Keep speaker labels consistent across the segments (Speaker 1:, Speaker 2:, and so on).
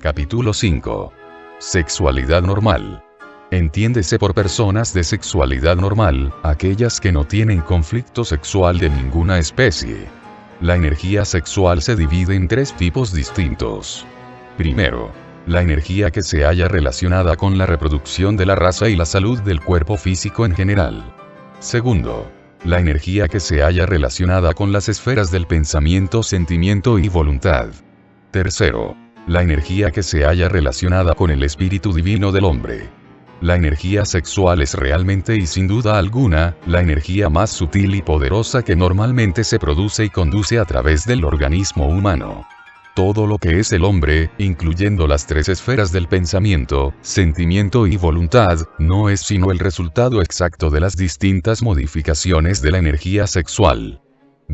Speaker 1: Capítulo 5. Sexualidad normal. Entiéndese por personas de sexualidad normal, aquellas que no tienen conflicto sexual de ninguna especie. La energía sexual se divide en tres tipos distintos. Primero, la energía que se halla relacionada con la reproducción de la raza y la salud del cuerpo físico en general. Segundo, la energía que se halla relacionada con las esferas del pensamiento, sentimiento y voluntad. Tercero, la energía que se halla relacionada con el espíritu divino del hombre. La energía sexual es realmente y sin duda alguna, la energía más sutil y poderosa que normalmente se produce y conduce a través del organismo humano. Todo lo que es el hombre, incluyendo las tres esferas del pensamiento, sentimiento y voluntad, no es sino el resultado exacto de las distintas modificaciones de la energía sexual.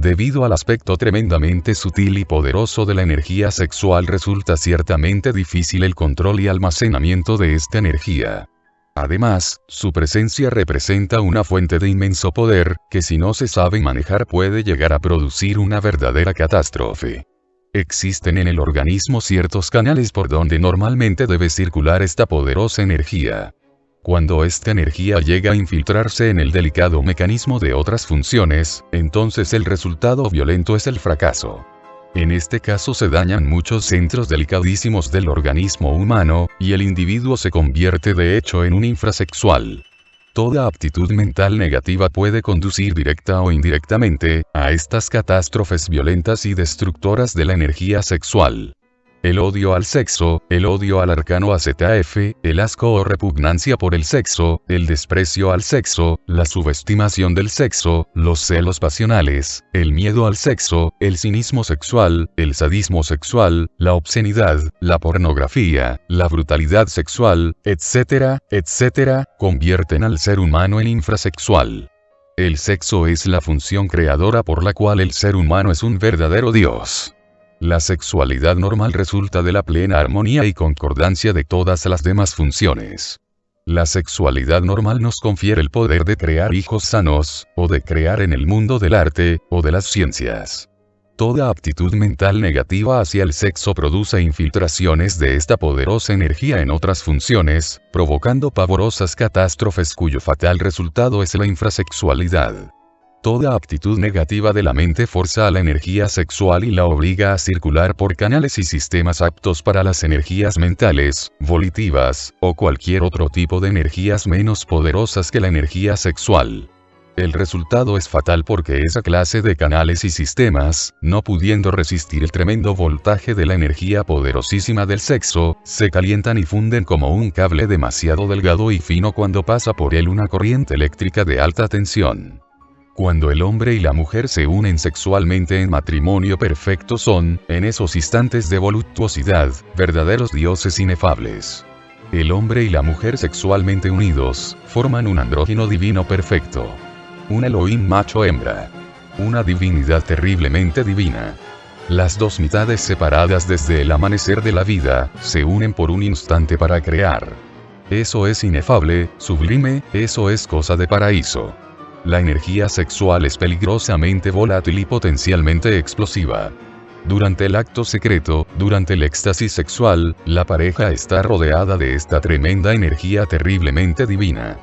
Speaker 1: Debido al aspecto tremendamente sutil y poderoso de la energía sexual, resulta ciertamente difícil el control y almacenamiento de esta energía. Además, su presencia representa una fuente de inmenso poder, que si no se sabe manejar puede llegar a producir una verdadera catástrofe. Existen en el organismo ciertos canales por donde normalmente debe circular esta poderosa energía. Cuando esta energía llega a infiltrarse en el delicado mecanismo de otras funciones, entonces el resultado violento es el fracaso. En este caso se dañan muchos centros delicadísimos del organismo humano, y el individuo se convierte de hecho en un infrasexual. Toda aptitud mental negativa puede conducir directa o indirectamente a estas catástrofes violentas y destructoras de la energía sexual. El odio al sexo, el odio al arcano AZF, el asco o repugnancia por el sexo, el desprecio al sexo, la subestimación del sexo, los celos pasionales, el miedo al sexo, el cinismo sexual, el sadismo sexual, la obscenidad, la pornografía, la brutalidad sexual, etcétera, etcétera, convierten al ser humano en infrasexual. El sexo es la función creadora por la cual el ser humano es un verdadero dios. La sexualidad normal resulta de la plena armonía y concordancia de todas las demás funciones. La sexualidad normal nos confiere el poder de crear hijos sanos, o de crear en el mundo del arte, o de las ciencias. Toda aptitud mental negativa hacia el sexo produce infiltraciones de esta poderosa energía en otras funciones, provocando pavorosas catástrofes cuyo fatal resultado es la infrasexualidad. Toda aptitud negativa de la mente forza a la energía sexual y la obliga a circular por canales y sistemas aptos para las energías mentales, volitivas, o cualquier otro tipo de energías menos poderosas que la energía sexual. El resultado es fatal porque esa clase de canales y sistemas, no pudiendo resistir el tremendo voltaje de la energía poderosísima del sexo, se calientan y funden como un cable demasiado delgado y fino cuando pasa por él una corriente eléctrica de alta tensión. Cuando el hombre y la mujer se unen sexualmente en matrimonio perfecto son, en esos instantes de voluptuosidad, verdaderos dioses inefables. El hombre y la mujer sexualmente unidos, forman un andrógino divino perfecto. Un Elohim macho-hembra. Una divinidad terriblemente divina. Las dos mitades separadas desde el amanecer de la vida, se unen por un instante para crear. Eso es inefable, sublime, eso es cosa de paraíso. La energía sexual es peligrosamente volátil y potencialmente explosiva. Durante el acto secreto, durante el éxtasis sexual, la pareja está rodeada de esta tremenda energía terriblemente divina.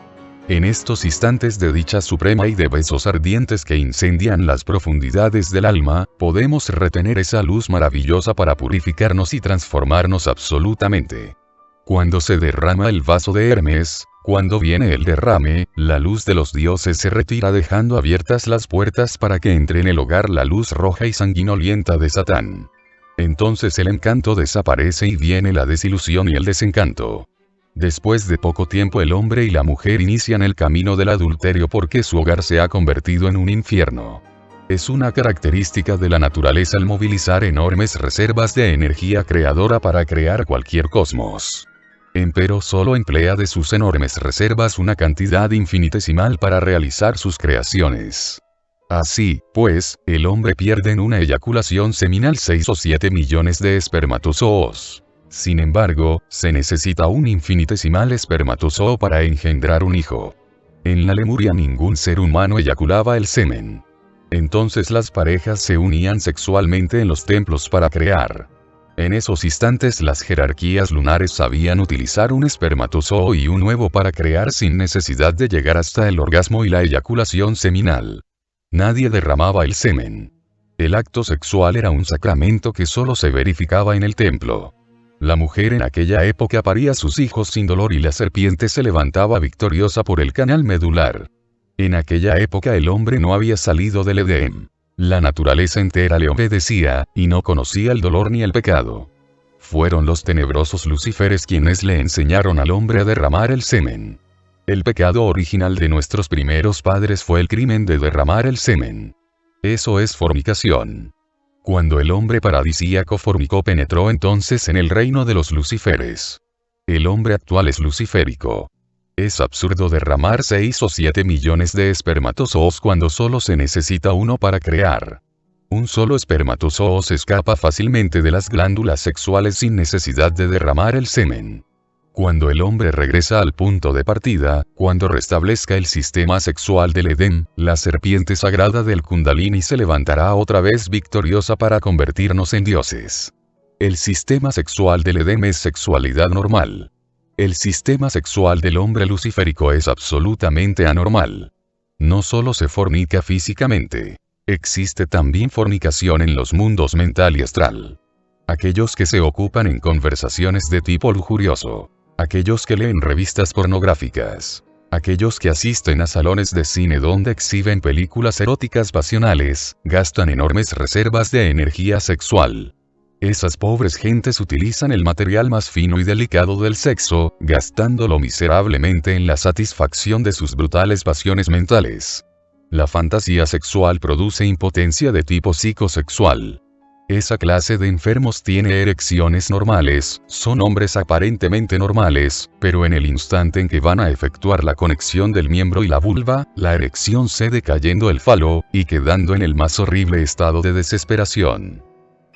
Speaker 1: En estos instantes de dicha suprema y de besos ardientes que incendian las profundidades del alma, podemos retener esa luz maravillosa para purificarnos y transformarnos absolutamente. Cuando se derrama el vaso de Hermes, cuando viene el derrame, la luz de los dioses se retira dejando abiertas las puertas para que entre en el hogar la luz roja y sanguinolienta de Satán. Entonces el encanto desaparece y viene la desilusión y el desencanto. Después de poco tiempo el hombre y la mujer inician el camino del adulterio porque su hogar se ha convertido en un infierno. Es una característica de la naturaleza el movilizar enormes reservas de energía creadora para crear cualquier cosmos. Empero solo emplea de sus enormes reservas una cantidad infinitesimal para realizar sus creaciones. Así, pues, el hombre pierde en una eyaculación seminal 6 o 7 millones de espermatozoos. Sin embargo, se necesita un infinitesimal espermatozoo para engendrar un hijo. En la Lemuria ningún ser humano eyaculaba el semen. Entonces las parejas se unían sexualmente en los templos para crear. En esos instantes las jerarquías lunares sabían utilizar un espermatozoo y un huevo para crear sin necesidad de llegar hasta el orgasmo y la eyaculación seminal. Nadie derramaba el semen. El acto sexual era un sacramento que solo se verificaba en el templo. La mujer en aquella época paría sus hijos sin dolor y la serpiente se levantaba victoriosa por el canal medular. En aquella época el hombre no había salido del Edén. La naturaleza entera le obedecía, y no conocía el dolor ni el pecado. Fueron los tenebrosos lucíferes quienes le enseñaron al hombre a derramar el semen. El pecado original de nuestros primeros padres fue el crimen de derramar el semen. Eso es fornicación. Cuando el hombre paradisíaco fornicó penetró entonces en el reino de los lucíferes. El hombre actual es luciférico. Es absurdo derramar 6 o 7 millones de espermatozoos cuando solo se necesita uno para crear. Un solo espermatozoo se escapa fácilmente de las glándulas sexuales sin necesidad de derramar el semen. Cuando el hombre regresa al punto de partida, cuando restablezca el sistema sexual del Edén, la serpiente sagrada del Kundalini se levantará otra vez victoriosa para convertirnos en dioses. El sistema sexual del Edén es sexualidad normal. El sistema sexual del hombre luciférico es absolutamente anormal. No solo se fornica físicamente. Existe también fornicación en los mundos mental y astral. Aquellos que se ocupan en conversaciones de tipo lujurioso. Aquellos que leen revistas pornográficas. Aquellos que asisten a salones de cine donde exhiben películas eróticas pasionales, gastan enormes reservas de energía sexual. Esas pobres gentes utilizan el material más fino y delicado del sexo, gastándolo miserablemente en la satisfacción de sus brutales pasiones mentales. La fantasía sexual produce impotencia de tipo psicosexual. Esa clase de enfermos tiene erecciones normales, son hombres aparentemente normales, pero en el instante en que van a efectuar la conexión del miembro y la vulva, la erección cede cayendo el falo, y quedando en el más horrible estado de desesperación.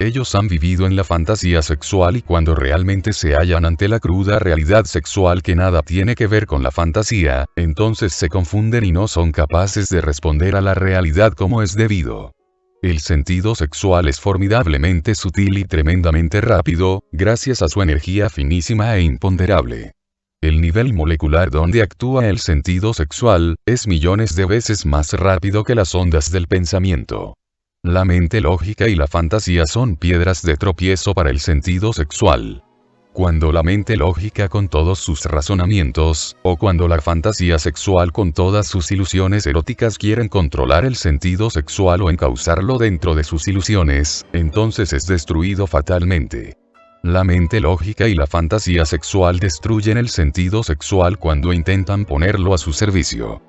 Speaker 1: Ellos han vivido en la fantasía sexual y cuando realmente se hallan ante la cruda realidad sexual que nada tiene que ver con la fantasía, entonces se confunden y no son capaces de responder a la realidad como es debido. El sentido sexual es formidablemente sutil y tremendamente rápido, gracias a su energía finísima e imponderable. El nivel molecular donde actúa el sentido sexual, es millones de veces más rápido que las ondas del pensamiento. La mente lógica y la fantasía son piedras de tropiezo para el sentido sexual. Cuando la mente lógica con todos sus razonamientos, o cuando la fantasía sexual con todas sus ilusiones eróticas quieren controlar el sentido sexual o encauzarlo dentro de sus ilusiones, entonces es destruido fatalmente. La mente lógica y la fantasía sexual destruyen el sentido sexual cuando intentan ponerlo a su servicio.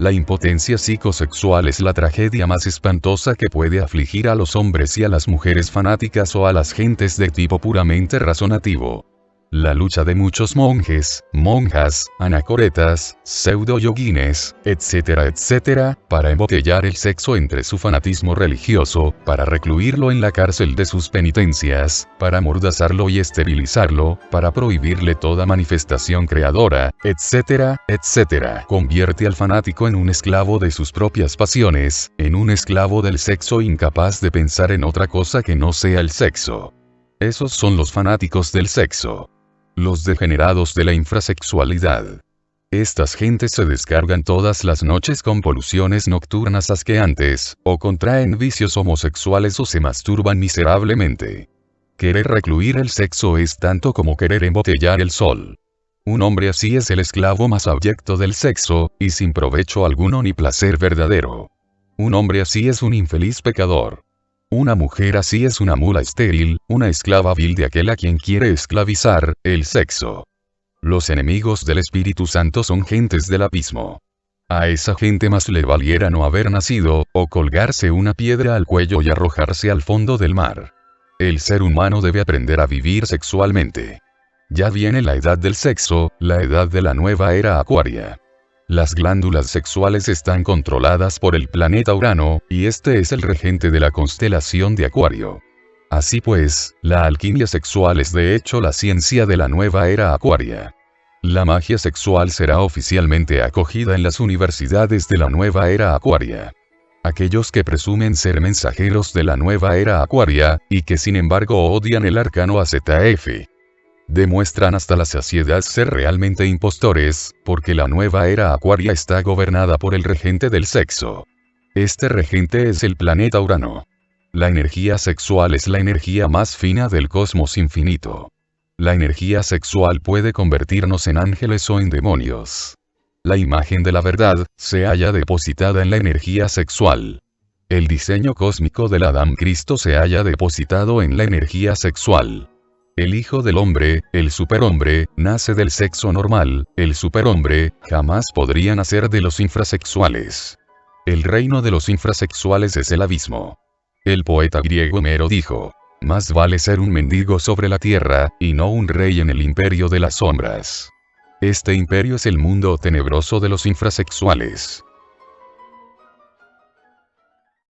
Speaker 1: La impotencia psicosexual es la tragedia más espantosa que puede afligir a los hombres y a las mujeres fanáticas o a las gentes de tipo puramente razonativo. La lucha de muchos monjes, monjas, anacoretas, pseudo-yoguines, etcétera, etcétera, para embotellar el sexo entre su fanatismo religioso, para recluirlo en la cárcel de sus penitencias, para amordazarlo y esterilizarlo, para prohibirle toda manifestación creadora, etcétera, etcétera. Convierte al fanático en un esclavo de sus propias pasiones, en un esclavo del sexo incapaz de pensar en otra cosa que no sea el sexo. Esos son los fanáticos del sexo. Los degenerados de la infrasexualidad. Estas gentes se descargan todas las noches con poluciones nocturnas asqueantes, o contraen vicios homosexuales o se masturban miserablemente. Querer recluir el sexo es tanto como querer embotellar el sol. Un hombre así es el esclavo más abyecto del sexo, y sin provecho alguno ni placer verdadero. Un hombre así es un infeliz pecador. Una mujer así es una mula estéril, una esclava vil de aquel a quien quiere esclavizar, el sexo. Los enemigos del Espíritu Santo son gentes del abismo. A esa gente más le valiera no haber nacido, o colgarse una piedra al cuello y arrojarse al fondo del mar. El ser humano debe aprender a vivir sexualmente. Ya viene la edad del sexo, la edad de la nueva era acuaria. Las glándulas sexuales están controladas por el planeta Urano, y este es el regente de la constelación de Acuario. Así pues, la alquimia sexual es de hecho la ciencia de la nueva era acuaria. La magia sexual será oficialmente acogida en las universidades de la nueva era acuaria. Aquellos que presumen ser mensajeros de la nueva era acuaria, y que sin embargo odian el arcano AZF. Demuestran hasta la saciedad ser realmente impostores, porque la nueva era acuaria está gobernada por el regente del sexo. Este regente es el planeta Urano. La energía sexual es la energía más fina del cosmos infinito. La energía sexual puede convertirnos en ángeles o en demonios. La imagen de la verdad se halla depositada en la energía sexual. El diseño cósmico del Adán Cristo se halla depositado en la energía sexual. El Hijo del Hombre, el superhombre, nace del sexo normal, el superhombre jamás podría nacer de los infrasexuales. El reino de los infrasexuales es el abismo. El poeta griego Homero dijo: más vale ser un mendigo sobre la tierra, y no un rey en el imperio de las sombras. Este imperio es el mundo tenebroso de los infrasexuales.